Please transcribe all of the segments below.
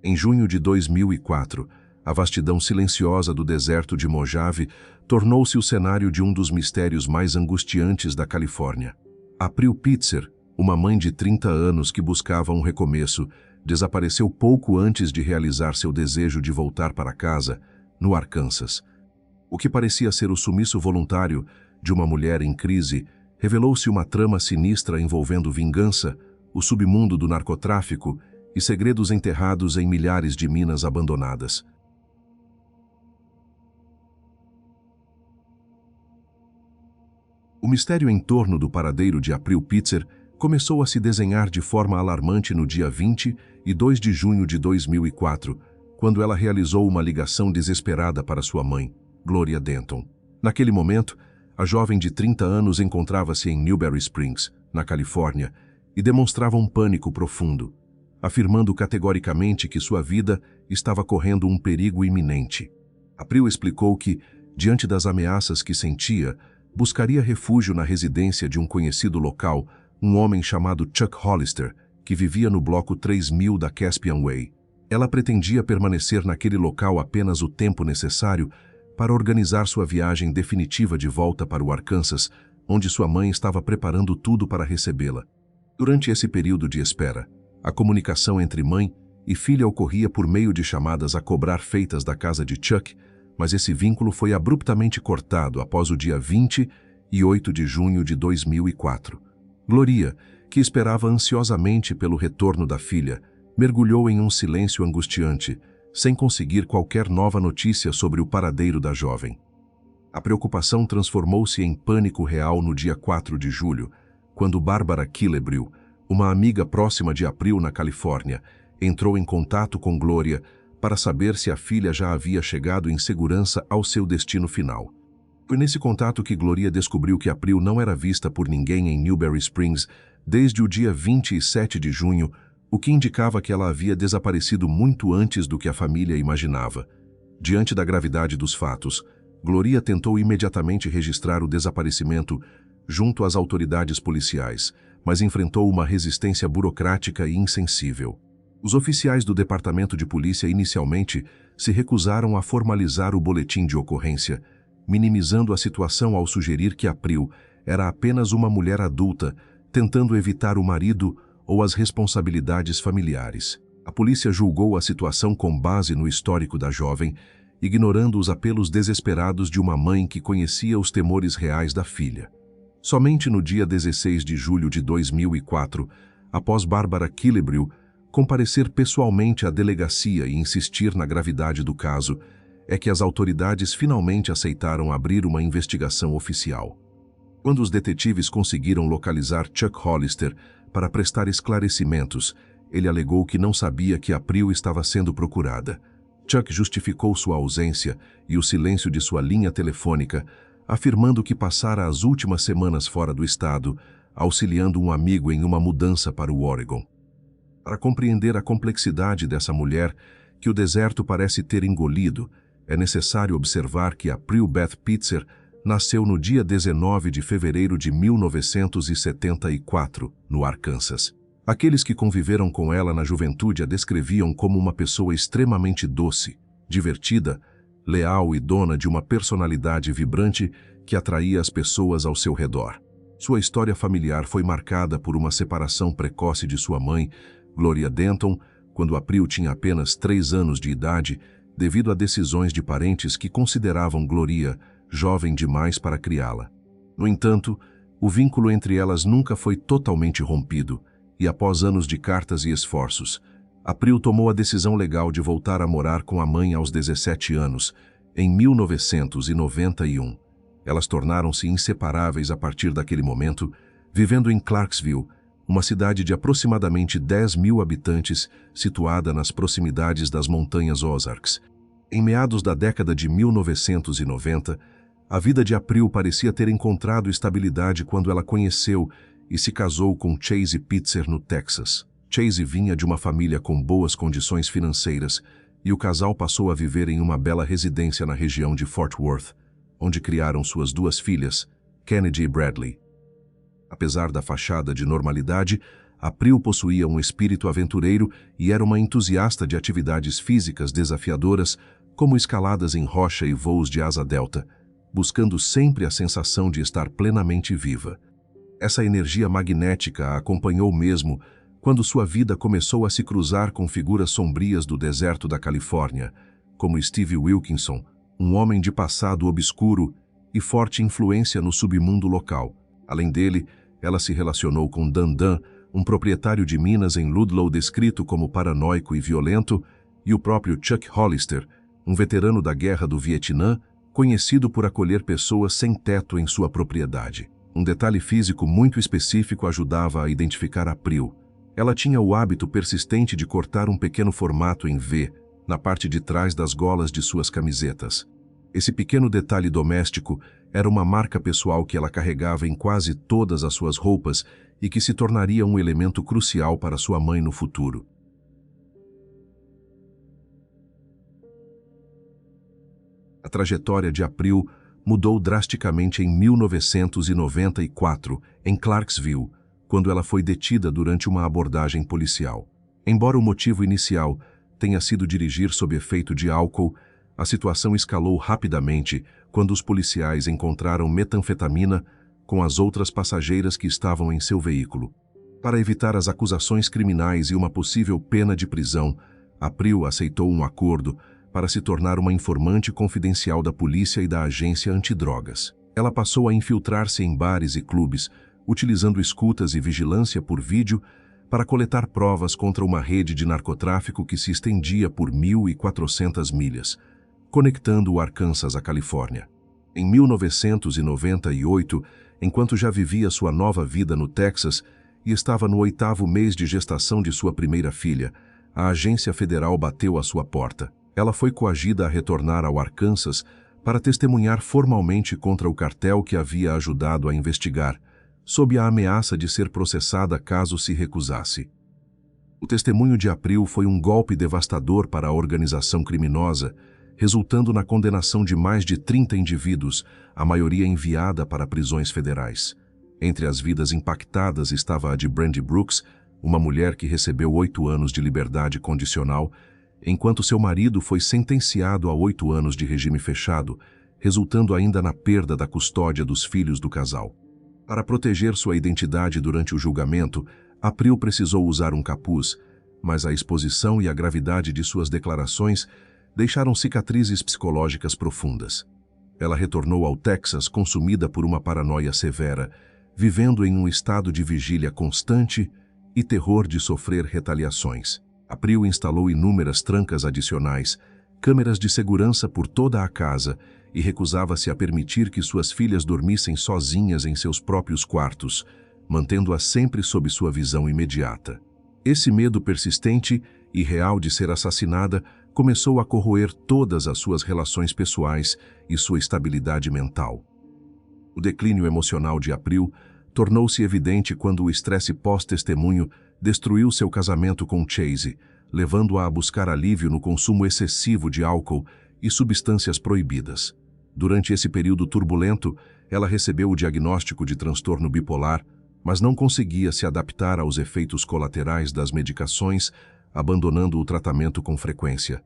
Em junho de 2004, a vastidão silenciosa do deserto de Mojave tornou-se o cenário de um dos mistérios mais angustiantes da Califórnia. April Pitzer, uma mãe de 30 anos que buscava um recomeço, desapareceu pouco antes de realizar seu desejo de voltar para casa, no Arkansas. O que parecia ser o sumiço voluntário de uma mulher em crise revelou-se uma trama sinistra envolvendo vingança, o submundo do narcotráfico e segredos enterrados em milhares de minas abandonadas. O mistério em torno do paradeiro de April Pitzer começou a se desenhar de forma alarmante no dia 20 e 2 de junho de 2004, quando ela realizou uma ligação desesperada para sua mãe, Gloria Denton. Naquele momento, a jovem de 30 anos encontrava-se em Newberry Springs, na Califórnia, e demonstrava um pânico profundo, afirmando categoricamente que sua vida estava correndo um perigo iminente. April explicou que, diante das ameaças que sentia, buscaria refúgio na residência de um conhecido local, um homem chamado Chuck Hollister, que vivia no bloco 3000 da Caspian Way. Ela pretendia permanecer naquele local apenas o tempo necessário para organizar sua viagem definitiva de volta para o Arkansas, onde sua mãe estava preparando tudo para recebê-la. Durante esse período de espera, a comunicação entre mãe e filha ocorria por meio de chamadas a cobrar feitas da casa de Chuck, mas esse vínculo foi abruptamente cortado após o dia 20 e 8 de junho de 2004. Gloria, que esperava ansiosamente pelo retorno da filha, mergulhou em um silêncio angustiante, sem conseguir qualquer nova notícia sobre o paradeiro da jovem. A preocupação transformou-se em pânico real no dia 4 de julho, quando Barbara Killebrew, uma amiga próxima de April na Califórnia, entrou em contato com Gloria para saber se a filha já havia chegado em segurança ao seu destino final. Foi nesse contato que Gloria descobriu que April não era vista por ninguém em Newberry Springs desde o dia 27 de junho, o que indicava que ela havia desaparecido muito antes do que a família imaginava. Diante da gravidade dos fatos, Gloria tentou imediatamente registrar o desaparecimento junto às autoridades policiais, mas enfrentou uma resistência burocrática e insensível. Os oficiais do Departamento de Polícia inicialmente se recusaram a formalizar o boletim de ocorrência, minimizando a situação ao sugerir que April era apenas uma mulher adulta tentando evitar o marido ou as responsabilidades familiares. A polícia julgou a situação com base no histórico da jovem, ignorando os apelos desesperados de uma mãe que conhecia os temores reais da filha. Somente no dia 16 de julho de 2004, após Barbara Killebrew comparecer pessoalmente à delegacia e insistir na gravidade do caso, é que as autoridades finalmente aceitaram abrir uma investigação oficial. Quando os detetives conseguiram localizar Chuck Hollister para prestar esclarecimentos, ele alegou que não sabia que April estava sendo procurada. Chuck justificou sua ausência e o silêncio de sua linha telefônica, afirmando que passara as últimas semanas fora do estado, auxiliando um amigo em uma mudança para o Oregon. Para compreender a complexidade dessa mulher, que o deserto parece ter engolido, é necessário observar que April Beth Pitzer nasceu no dia 19 de fevereiro de 1974, no Arkansas. Aqueles que conviveram com ela na juventude a descreviam como uma pessoa extremamente doce, divertida, leal e dona de uma personalidade vibrante que atraía as pessoas ao seu redor. Sua história familiar foi marcada por uma separação precoce de sua mãe, Gloria Denton, quando April tinha apenas 3 anos de idade, devido a decisões de parentes que consideravam Gloria jovem demais para criá-la. No entanto, o vínculo entre elas nunca foi totalmente rompido, e após anos de cartas e esforços, April tomou a decisão legal de voltar a morar com a mãe aos 17 anos, em 1991. Elas tornaram-se inseparáveis a partir daquele momento, vivendo em Clarksville, uma cidade de aproximadamente 10.000 habitantes, situada nas proximidades das montanhas Ozarks. Em meados da década de 1990, a vida de April parecia ter encontrado estabilidade quando ela conheceu e se casou com Chase Pitzer no Texas. Chase vinha de uma família com boas condições financeiras e o casal passou a viver em uma bela residência na região de Fort Worth, onde criaram suas 2 filhas, Kennedy e Bradley. Apesar da fachada de normalidade, April possuía um espírito aventureiro e era uma entusiasta de atividades físicas desafiadoras, como escaladas em rocha e voos de asa delta, buscando sempre a sensação de estar plenamente viva. Essa energia magnética a acompanhou mesmo quando sua vida começou a se cruzar com figuras sombrias do deserto da Califórnia, como Steve Wilkinson, um homem de passado obscuro e forte influência no submundo local. Além dele, ela se relacionou com Dan Dan, um proprietário de minas em Ludlow descrito como paranoico e violento, e o próprio Chuck Hollister, um veterano da Guerra do Vietnã, conhecido por acolher pessoas sem teto em sua propriedade. Um detalhe físico muito específico ajudava a identificar April. Ela tinha o hábito persistente de cortar um pequeno formato em V na parte de trás das golas de suas camisetas. Esse pequeno detalhe doméstico era uma marca pessoal que ela carregava em quase todas as suas roupas e que se tornaria um elemento crucial para sua mãe no futuro. A trajetória de April mudou drasticamente em 1994, em Clarksville, quando ela foi detida durante uma abordagem policial. Embora o motivo inicial tenha sido dirigir sob efeito de álcool, a situação escalou rapidamente quando os policiais encontraram metanfetamina com as outras passageiras que estavam em seu veículo. Para evitar as acusações criminais e uma possível pena de prisão, April aceitou um acordo para se tornar uma informante confidencial da polícia e da agência antidrogas. Ela passou a infiltrar-se em bares e clubes, utilizando escutas e vigilância por vídeo para coletar provas contra uma rede de narcotráfico que se estendia por 1.400 milhas, conectando o Arkansas à Califórnia. Em 1998, enquanto já vivia sua nova vida no Texas e estava no 8º mês de gestação de sua primeira filha, a agência federal bateu à sua porta. Ela foi coagida a retornar ao Arkansas para testemunhar formalmente contra o cartel que havia ajudado a investigar, sob a ameaça de ser processada caso se recusasse. O testemunho de April foi um golpe devastador para a organização criminosa, resultando na condenação de mais de 30 indivíduos, a maioria enviada para prisões federais. Entre as vidas impactadas estava a de Brandy Brooks, uma mulher que recebeu 8 anos de liberdade condicional, enquanto seu marido foi sentenciado a 8 anos de regime fechado, resultando ainda na perda da custódia dos filhos do casal. Para proteger sua identidade durante o julgamento, April precisou usar um capuz, mas a exposição e a gravidade de suas declarações deixaram cicatrizes psicológicas profundas. Ela retornou ao Texas consumida por uma paranoia severa, vivendo em um estado de vigília constante e terror de sofrer retaliações. April instalou inúmeras trancas adicionais, câmeras de segurança por toda a casa e recusava-se a permitir que suas filhas dormissem sozinhas em seus próprios quartos, mantendo-as sempre sob sua visão imediata. Esse medo persistente e real de ser assassinada começou a corroer todas as suas relações pessoais e sua estabilidade mental. O declínio emocional de April tornou-se evidente quando o estresse pós-testemunho destruiu seu casamento com Chase, levando-a a buscar alívio no consumo excessivo de álcool e substâncias proibidas. Durante esse período turbulento, ela recebeu o diagnóstico de transtorno bipolar, mas não conseguia se adaptar aos efeitos colaterais das medicações, abandonando o tratamento com frequência.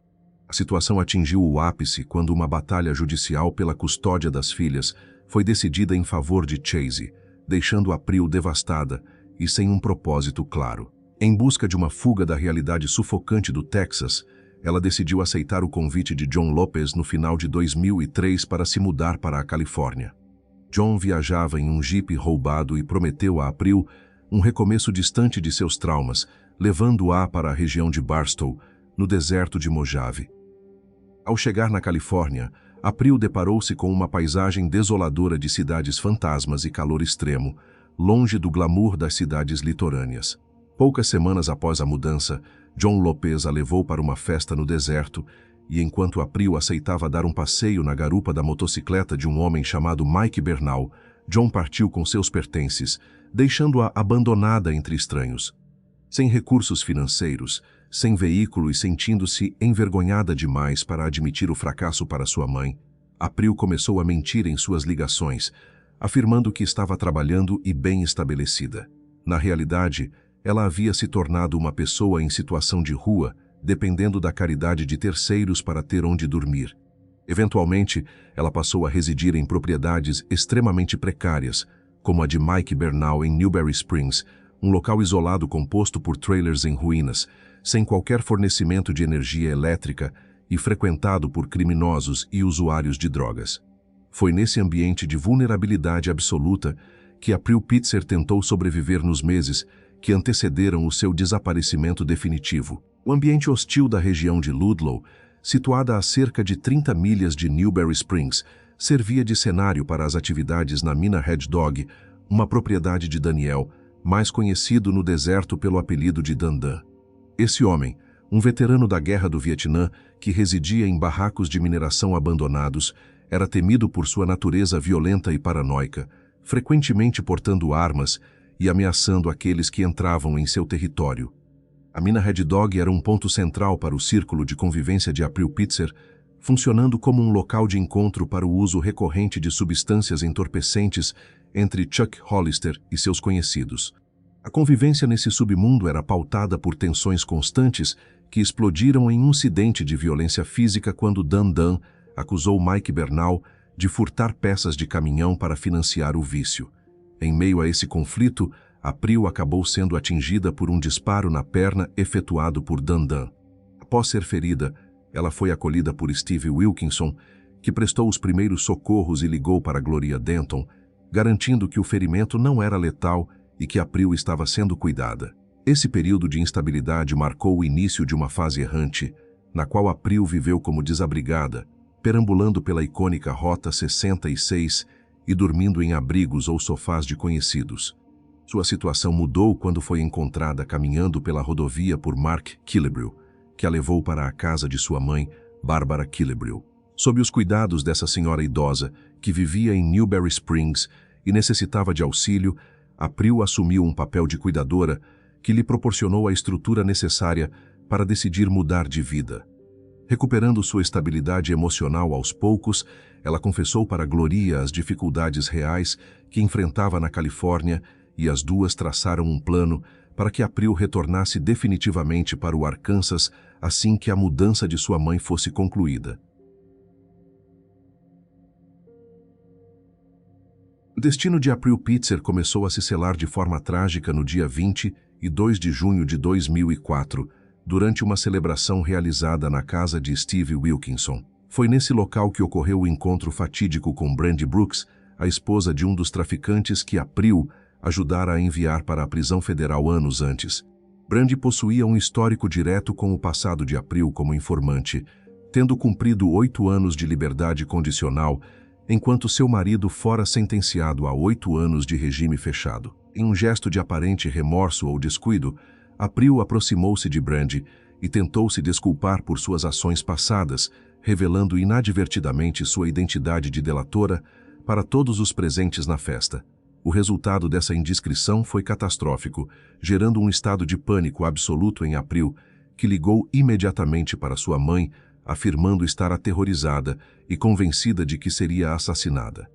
A situação atingiu o ápice quando uma batalha judicial pela custódia das filhas foi decidida em favor de Chase, deixando April devastada e sem um propósito claro. Em busca de uma fuga da realidade sufocante do Texas, ela decidiu aceitar o convite de John Lopez no final de 2003 para se mudar para a Califórnia. John viajava em um jipe roubado e prometeu a April um recomeço distante de seus traumas, levando-a para a região de Barstow, no deserto de Mojave. Ao chegar na Califórnia, April deparou-se com uma paisagem desoladora de cidades fantasmas e calor extremo, longe do glamour das cidades litorâneas. Poucas semanas após a mudança, John Lopez a levou para uma festa no deserto e, enquanto April aceitava dar um passeio na garupa da motocicleta de um homem chamado Mike Bernal, John partiu com seus pertences, deixando-a abandonada entre estranhos. Sem recursos financeiros, sem veículo e sentindo-se envergonhada demais para admitir o fracasso para sua mãe, April começou a mentir em suas ligações, afirmando que estava trabalhando e bem estabelecida. Na realidade, ela havia se tornado uma pessoa em situação de rua, dependendo da caridade de terceiros para ter onde dormir. Eventualmente, ela passou a residir em propriedades extremamente precárias, como a de Mike Bernal em Newberry Springs, um local isolado composto por trailers em ruínas, sem qualquer fornecimento de energia elétrica e frequentado por criminosos e usuários de drogas. Foi nesse ambiente de vulnerabilidade absoluta que April Pitzer tentou sobreviver nos meses que antecederam o seu desaparecimento definitivo. O ambiente hostil da região de Ludlow, situada a cerca de 30 milhas de Newberry Springs, servia de cenário para as atividades na mina Red Dog, uma propriedade de Daniel, mais conhecido no deserto pelo apelido de Dan. Esse homem, um veterano da Guerra do Vietnã que residia em barracos de mineração abandonados, era temido por sua natureza violenta e paranoica, frequentemente portando armas e ameaçando aqueles que entravam em seu território. A mina Red Dog era um ponto central para o círculo de convivência de April Pitzer, funcionando como um local de encontro para o uso recorrente de substâncias entorpecentes entre Chuck Hollister e seus conhecidos. A convivência nesse submundo era pautada por tensões constantes que explodiram em um incidente de violência física quando Dan acusou Mike Bernal de furtar peças de caminhão para financiar o vício. Em meio a esse conflito, April acabou sendo atingida por um disparo na perna efetuado por Dan. Após ser ferida, ela foi acolhida por Steve Wilkinson, que prestou os primeiros socorros e ligou para Gloria Denton, garantindo que o ferimento não era letal e que April estava sendo cuidada. Esse período de instabilidade marcou o início de uma fase errante, na qual April viveu como desabrigada, perambulando pela icônica Rota 66 e dormindo em abrigos ou sofás de conhecidos. Sua situação mudou quando foi encontrada caminhando pela rodovia por Mark Killebrew, que a levou para a casa de sua mãe, Barbara Killebrew. Sob os cuidados dessa senhora idosa, que vivia em Newberry Springs e necessitava de auxílio, April assumiu um papel de cuidadora que lhe proporcionou a estrutura necessária para decidir mudar de vida. Recuperando sua estabilidade emocional aos poucos, ela confessou para Gloria as dificuldades reais que enfrentava na Califórnia e as duas traçaram um plano para que April retornasse definitivamente para o Arkansas assim que a mudança de sua mãe fosse concluída. O destino de April Pitzer começou a se selar de forma trágica no dia 22 de junho de 2004, durante uma celebração realizada na casa de Steve Wilkinson. Foi nesse local que ocorreu o encontro fatídico com Brandy Brooks, a esposa de um dos traficantes que April ajudara a enviar para a prisão federal anos antes. Brandy possuía um histórico direto com o passado de April como informante, tendo cumprido 8 anos de liberdade condicional, enquanto seu marido fora sentenciado a 8 anos de regime fechado. Em um gesto de aparente remorso ou descuido, April aproximou-se de Brandy e tentou se desculpar por suas ações passadas, revelando inadvertidamente sua identidade de delatora para todos os presentes na festa. O resultado dessa indiscrição foi catastrófico, gerando um estado de pânico absoluto em April, que ligou imediatamente para sua mãe, afirmando estar aterrorizada e convencida de que seria assassinada.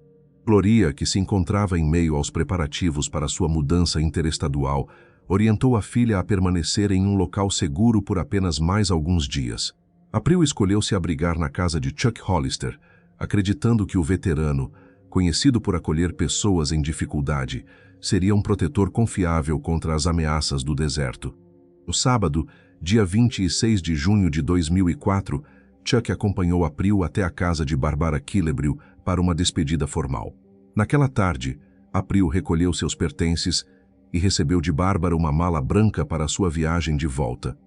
Gloria, que se encontrava em meio aos preparativos para sua mudança interestadual, orientou a filha a permanecer em um local seguro por apenas mais alguns dias. April escolheu se abrigar na casa de Chuck Hollister, acreditando que o veterano, conhecido por acolher pessoas em dificuldade, seria um protetor confiável contra as ameaças do deserto. No sábado, dia 26 de junho de 2004, Chuck acompanhou April até a casa de Barbara Killebrew para uma despedida formal. Naquela tarde, April recolheu seus pertences e recebeu de Bárbara uma mala branca para sua viagem de volta.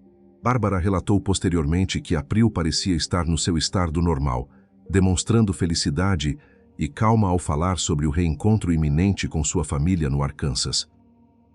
Bárbara relatou posteriormente que April parecia estar no seu estado normal, demonstrando felicidade e calma ao falar sobre o reencontro iminente com sua família no Arkansas.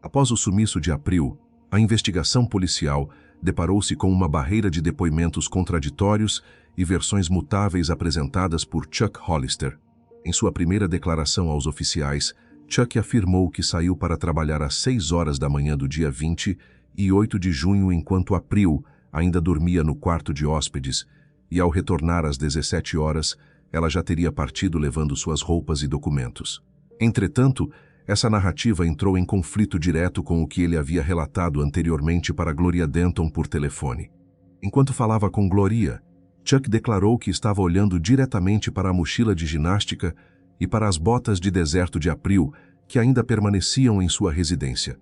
Após o sumiço de April, a investigação policial deparou-se com uma barreira de depoimentos contraditórios e versões mutáveis apresentadas por Chuck Hollister. Em sua primeira declaração aos oficiais, Chuck afirmou que saiu para trabalhar às 6 horas da manhã do dia 28 de junho enquanto April ainda dormia no quarto de hóspedes, e ao retornar às 17 horas, ela já teria partido levando suas roupas e documentos. Entretanto, Essa narrativa entrou em conflito direto com o que ele havia relatado anteriormente para Gloria Denton por telefone. Enquanto falava com Gloria, Chuck declarou que estava olhando diretamente para a mochila de ginástica e para as botas de deserto de April que ainda permaneciam em sua residência.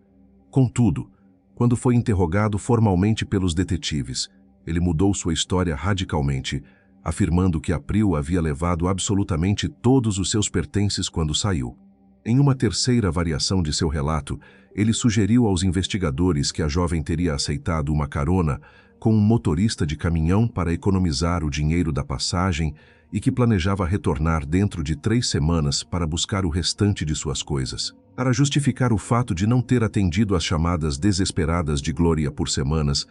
Contudo, quando foi interrogado formalmente pelos detetives, ele mudou sua história radicalmente, afirmando que April havia levado absolutamente todos os seus pertences quando saiu. Em uma terceira variação de seu relato, ele sugeriu aos investigadores que a jovem teria aceitado uma carona com um motorista de caminhão para economizar o dinheiro da passagem e que planejava retornar dentro de 3 semanas para buscar o restante de suas coisas. Para justificar o fato de não ter atendido às chamadas desesperadas de Gloria por semanas,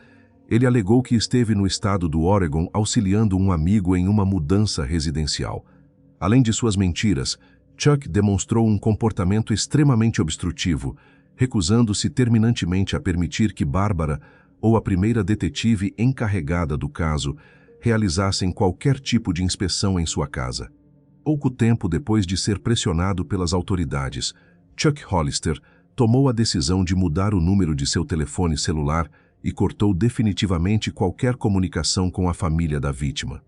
ele alegou que esteve no estado do Oregon auxiliando um amigo em uma mudança residencial. Além de suas mentiras, Chuck demonstrou um comportamento extremamente obstrutivo, recusando-se terminantemente a permitir que Bárbara, ou a primeira detetive encarregada do caso, realizassem qualquer tipo de inspeção em sua casa. Pouco tempo depois de ser pressionado pelas autoridades, Chuck Hollister tomou a decisão de mudar o número de seu telefone celular e cortou definitivamente qualquer comunicação com a família da vítima.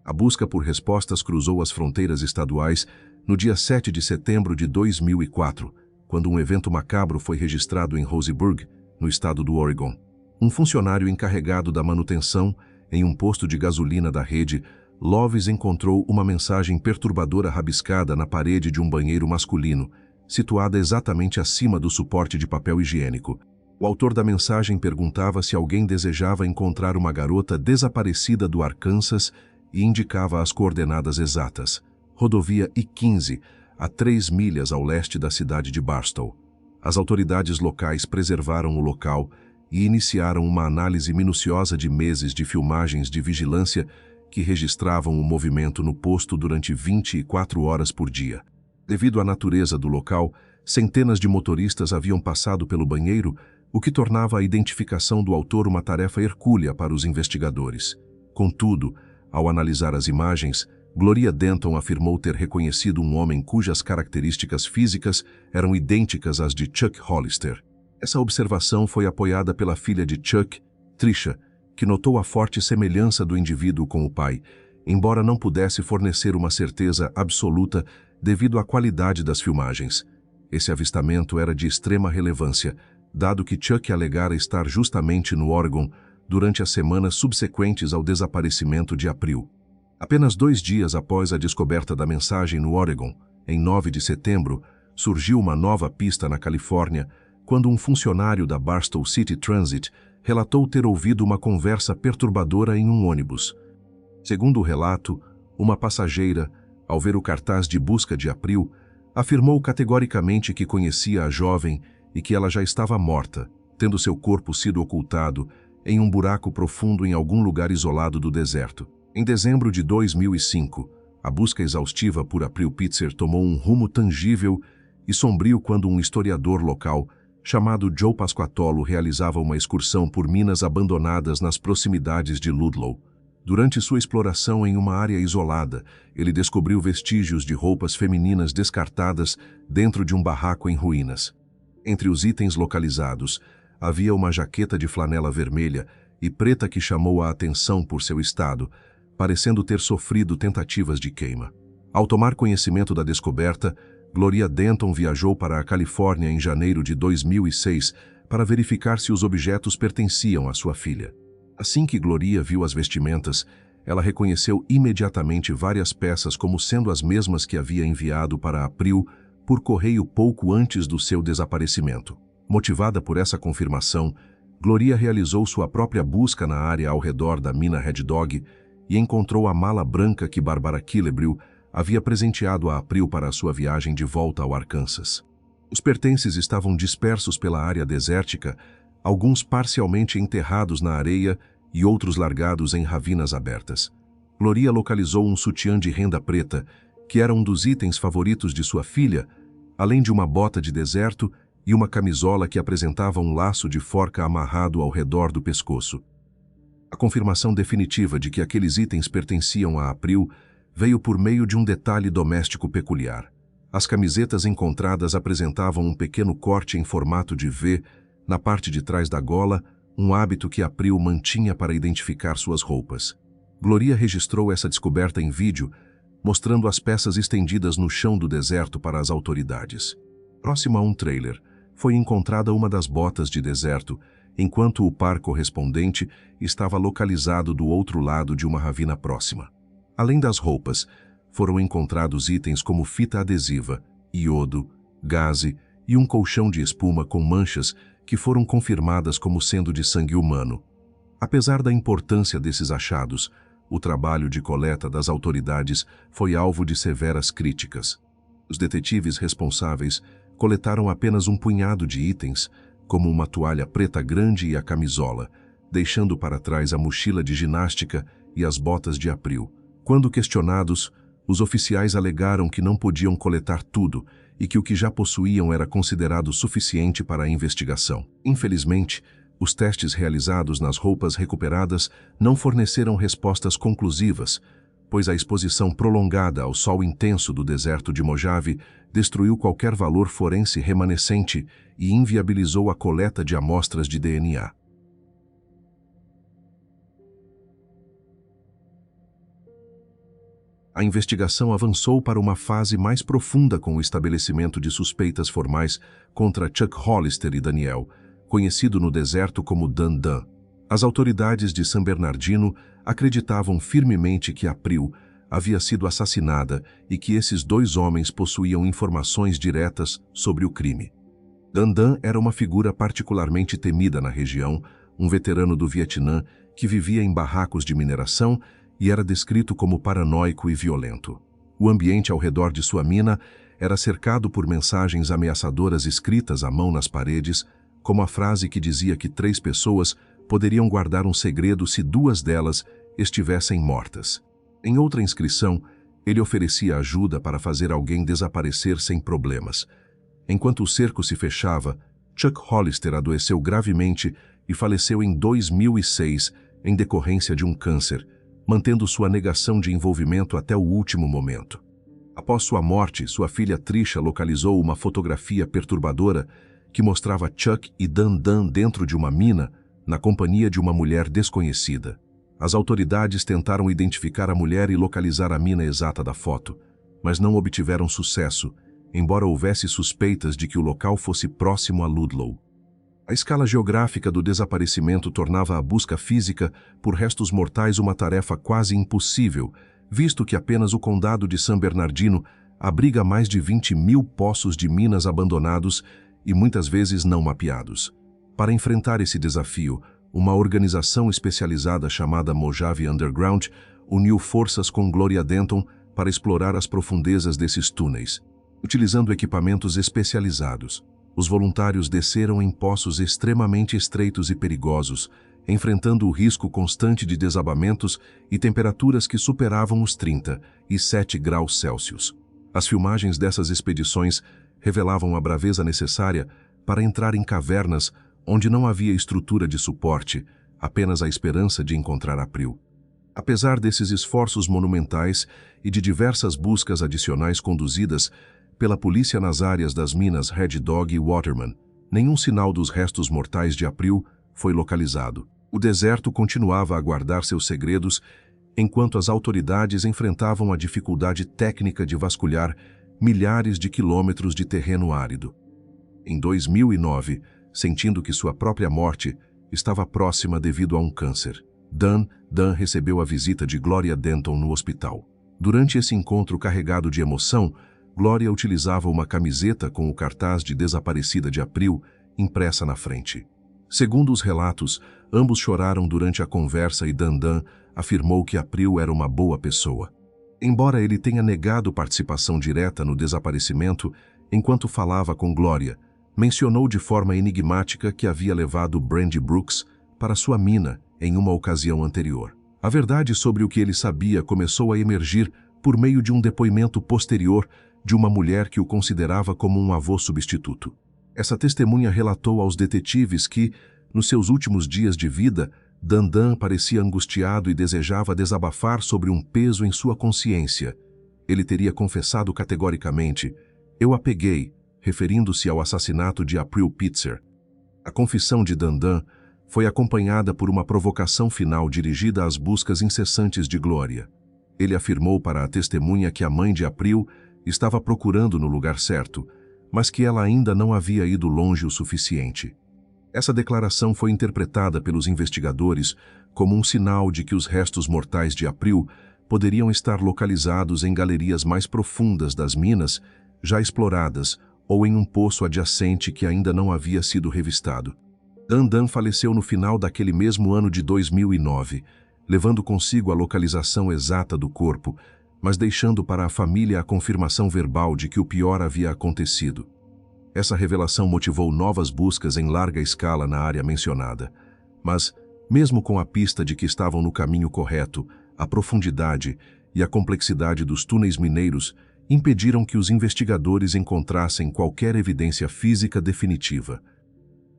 A busca por respostas cruzou as fronteiras estaduais no dia 7 de setembro de 2004, quando um evento macabro foi registrado em Roseburg, no estado do Oregon. Um funcionário encarregado da manutenção em um posto de gasolina da rede, Loves encontrou uma mensagem perturbadora rabiscada na parede de um banheiro masculino, situada exatamente acima do suporte de papel higiênico. O autor da mensagem perguntava se alguém desejava encontrar uma garota desaparecida do Arkansas e indicava as coordenadas exatas. Rodovia I-15, a 3 milhas ao leste da cidade de Barstow. As autoridades locais preservaram o local e iniciaram uma análise minuciosa de meses de filmagens de vigilância que registravam o movimento no posto durante 24 horas por dia. Devido à natureza do local, centenas de motoristas haviam passado pelo banheiro, o que tornava a identificação do autor uma tarefa hercúlea para os investigadores. Contudo, ao analisar as imagens, Gloria Denton afirmou ter reconhecido um homem cujas características físicas eram idênticas às de Chuck Hollister. Essa observação foi apoiada pela filha de Chuck, Tricia, que notou a forte semelhança do indivíduo com o pai, embora não pudesse fornecer uma certeza absoluta devido à qualidade das filmagens. Esse avistamento era de extrema relevância, dado que Chuck alegara estar justamente no Oregon durante as semanas subsequentes ao desaparecimento de April. Apenas 2 dias após a descoberta da mensagem no Oregon, em 9 de setembro, surgiu uma nova pista na Califórnia, quando um funcionário da Barstow City Transit relatou ter ouvido uma conversa perturbadora em um ônibus. Segundo o relato, uma passageira, ao ver o cartaz de busca de April, afirmou categoricamente que conhecia a jovem e que ela já estava morta, tendo seu corpo sido ocultado em um buraco profundo em algum lugar isolado do deserto. Em dezembro de 2005, a busca exaustiva por April Pitzer tomou um rumo tangível e sombrio quando um historiador local, chamado Joe Pasquatolo, realizava uma excursão por minas abandonadas nas proximidades de Ludlow. Durante sua exploração em uma área isolada, ele descobriu vestígios de roupas femininas descartadas dentro de um barraco em ruínas. Entre os itens localizados, havia uma jaqueta de flanela vermelha e preta que chamou a atenção por seu estado, parecendo ter sofrido tentativas de queima. Ao tomar conhecimento da descoberta, Gloria Denton viajou para a Califórnia em janeiro de 2006 para verificar se os objetos pertenciam à sua filha. Assim que Gloria viu as vestimentas, ela reconheceu imediatamente várias peças como sendo as mesmas que havia enviado para April por correio pouco antes do seu desaparecimento. Motivada por essa confirmação, Gloria realizou sua própria busca na área ao redor da mina Red Dog e encontrou a mala branca que Barbara Killebrew havia presenteado a April para a sua viagem de volta ao Arkansas. Os pertences estavam dispersos pela área desértica, alguns parcialmente enterrados na areia e outros largados em ravinas abertas. Gloria localizou um sutiã de renda preta, que era um dos itens favoritos de sua filha, além de uma bota de deserto e uma camisola que apresentava um laço de forca amarrado ao redor do pescoço. A confirmação definitiva de que aqueles itens pertenciam a April veio por meio de um detalhe doméstico peculiar. As camisetas encontradas apresentavam um pequeno corte em formato de V na parte de trás da gola, um hábito que April mantinha para identificar suas roupas. Gloria registrou essa descoberta em vídeo, mostrando as peças estendidas no chão do deserto para as autoridades. Próximo a um trailer, foi encontrada uma das botas de deserto, enquanto o par correspondente estava localizado do outro lado de uma ravina próxima. Além das roupas, foram encontrados itens como fita adesiva, iodo, gaze e um colchão de espuma com manchas que foram confirmadas como sendo de sangue humano. Apesar da importância desses achados, o trabalho de coleta das autoridades foi alvo de severas críticas. Os detetives responsáveis coletaram apenas um punhado de itens, como uma toalha preta grande e a camisola, deixando para trás a mochila de ginástica e as botas de April. Quando questionados, os oficiais alegaram que não podiam coletar tudo e que o que já possuíam era considerado suficiente para a investigação. Infelizmente, os testes realizados nas roupas recuperadas não forneceram respostas conclusivas, pois a exposição prolongada ao sol intenso do deserto de Mojave destruiu qualquer valor forense remanescente e inviabilizou a coleta de amostras de DNA. A investigação avançou para uma fase mais profunda com o estabelecimento de suspeitas formais contra Chuck Hollister e Daniel, conhecido no deserto como Dan Dan. As autoridades de San Bernardino acreditavam firmemente que April havia sido assassinada e que esses dois homens possuíam informações diretas sobre o crime. Dan Dan era uma figura particularmente temida na região, um veterano do Vietnã que vivia em barracos de mineração e era descrito como paranoico e violento. O ambiente ao redor de sua mina era cercado por mensagens ameaçadoras escritas à mão nas paredes, como a frase que dizia que 3 pessoas poderiam guardar um segredo se 2 delas estivessem mortas. Em outra inscrição, ele oferecia ajuda para fazer alguém desaparecer sem problemas. Enquanto o cerco se fechava, Chuck Hollister adoeceu gravemente e faleceu em 2006 em decorrência de um câncer, mantendo sua negação de envolvimento até o último momento. Após sua morte, sua filha Trisha localizou uma fotografia perturbadora que mostrava Chuck e Dan Dan dentro de uma mina, na companhia de uma mulher desconhecida. As autoridades tentaram identificar a mulher e localizar a mina exata da foto, mas não obtiveram sucesso, embora houvesse suspeitas de que o local fosse próximo a Ludlow. A escala geográfica do desaparecimento tornava a busca física por restos mortais uma tarefa quase impossível, visto que apenas o condado de San Bernardino abriga mais de 20.000 poços de minas abandonados e muitas vezes não mapeados. Para enfrentar esse desafio, uma organização especializada chamada Mojave Underground uniu forças com Gloria Denton para explorar as profundezas desses túneis. Utilizando equipamentos especializados, os voluntários desceram em poços extremamente estreitos e perigosos, enfrentando o risco constante de desabamentos e temperaturas que superavam os 37 graus Celsius. As filmagens dessas expedições revelavam a braveza necessária para entrar em cavernas onde não havia estrutura de suporte, apenas a esperança de encontrar April. Apesar desses esforços monumentais e de diversas buscas adicionais conduzidas pela polícia nas áreas das minas Red Dog e Waterman, nenhum sinal dos restos mortais de April foi localizado. O deserto continuava a guardar seus segredos enquanto as autoridades enfrentavam a dificuldade técnica de vasculhar milhares de quilômetros de terreno árido. Em 2009, sentindo que sua própria morte estava próxima devido a um câncer, Dan recebeu a visita de Gloria Denton no hospital. Durante esse encontro carregado de emoção, Gloria utilizava uma camiseta com o cartaz de desaparecida de April impressa na frente. Segundo os relatos, ambos choraram durante a conversa e Dan afirmou que April era uma boa pessoa. Embora ele tenha negado participação direta no desaparecimento, enquanto falava com Gloria, mencionou de forma enigmática que havia levado Brandy Brooks para sua mina em uma ocasião anterior. A verdade sobre o que ele sabia começou a emergir por meio de um depoimento posterior de uma mulher que o considerava como um avô substituto. Essa testemunha relatou aos detetives que, nos seus últimos dias de vida, Dan parecia angustiado e desejava desabafar sobre um peso em sua consciência. Ele teria confessado categoricamente Eu a peguei, referindo-se ao assassinato de April Pitzer. A confissão de Dandan foi acompanhada por uma provocação final dirigida às buscas incessantes de Glória. Ele afirmou para a testemunha que a mãe de April estava procurando no lugar certo, mas que ela ainda não havia ido longe o suficiente. Essa declaração foi interpretada pelos investigadores como um sinal de que os restos mortais de April poderiam estar localizados em galerias mais profundas das minas, já exploradas, ou em um poço adjacente que ainda não havia sido revistado. Dandan faleceu no final daquele mesmo ano de 2009, levando consigo a localização exata do corpo, mas deixando para a família a confirmação verbal de que o pior havia acontecido. Essa revelação motivou novas buscas em larga escala na área mencionada, mas, mesmo com a pista de que estavam no caminho correto, a profundidade e a complexidade dos túneis mineiros impediram que os investigadores encontrassem qualquer evidência física definitiva.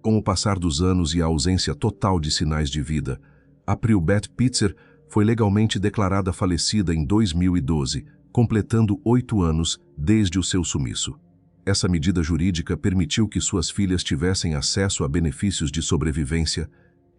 Com o passar dos anos e a ausência total de sinais de vida, April Beth Pitzer foi legalmente declarada falecida em 2012, completando 8 anos desde o seu sumiço. Essa medida jurídica permitiu que suas filhas tivessem acesso a benefícios de sobrevivência,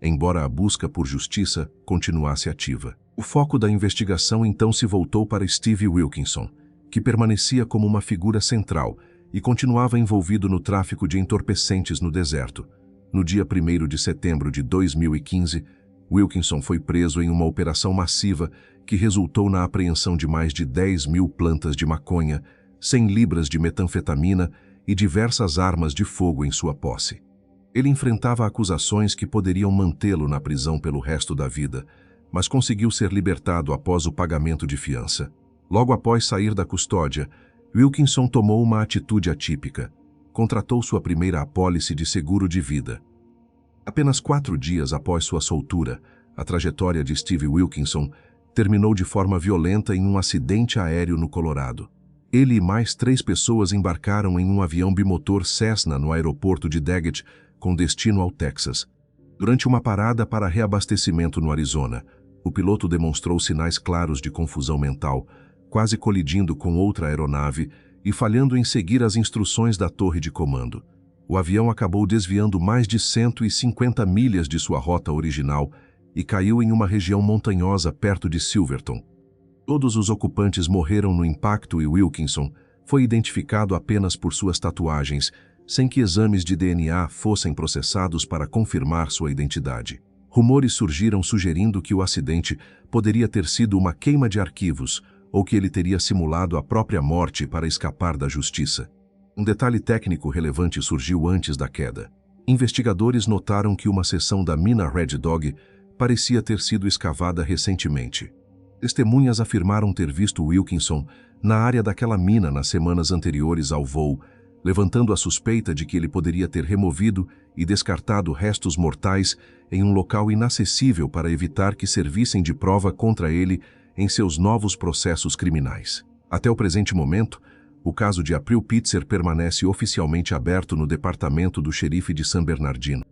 embora a busca por justiça continuasse ativa. O foco da investigação então se voltou para Steve Wilkinson, que permanecia como uma figura central e continuava envolvido no tráfico de entorpecentes no deserto. No dia 1º de setembro de 2015, Wilkinson foi preso em uma operação massiva que resultou na apreensão de mais de 10.000 plantas de maconha, 100 libras de metanfetamina e diversas armas de fogo em sua posse. Ele enfrentava acusações que poderiam mantê-lo na prisão pelo resto da vida, mas conseguiu ser libertado após o pagamento de fiança. Logo após sair da custódia, Wilkinson tomou uma atitude atípica. Contratou sua primeira apólice de seguro de vida. Apenas 4 dias após sua soltura, a trajetória de Steve Wilkinson terminou de forma violenta em um acidente aéreo no Colorado. Ele e mais 3 pessoas embarcaram em um avião bimotor Cessna no aeroporto de Daggett, com destino ao Texas. Durante uma parada para reabastecimento no Arizona, o piloto demonstrou sinais claros de confusão mental, quase colidindo com outra aeronave e falhando em seguir as instruções da torre de comando. O avião acabou desviando mais de 150 milhas de sua rota original e caiu em uma região montanhosa perto de Silverton. Todos os ocupantes morreram no impacto e Wilkinson foi identificado apenas por suas tatuagens, sem que exames de DNA fossem processados para confirmar sua identidade. Rumores surgiram sugerindo que o acidente poderia ter sido uma queima de arquivos ou que ele teria simulado a própria morte para escapar da justiça. Um detalhe técnico relevante surgiu antes da queda. Investigadores notaram que uma seção da mina Red Dog parecia ter sido escavada recentemente. Testemunhas afirmaram ter visto Wilkinson na área daquela mina nas semanas anteriores ao voo, levantando a suspeita de que ele poderia ter removido e descartado restos mortais em um local inacessível para evitar que servissem de prova contra ele em seus novos processos criminais. Até o presente momento, o caso de April Pitzer permanece oficialmente aberto no departamento do xerife de San Bernardino.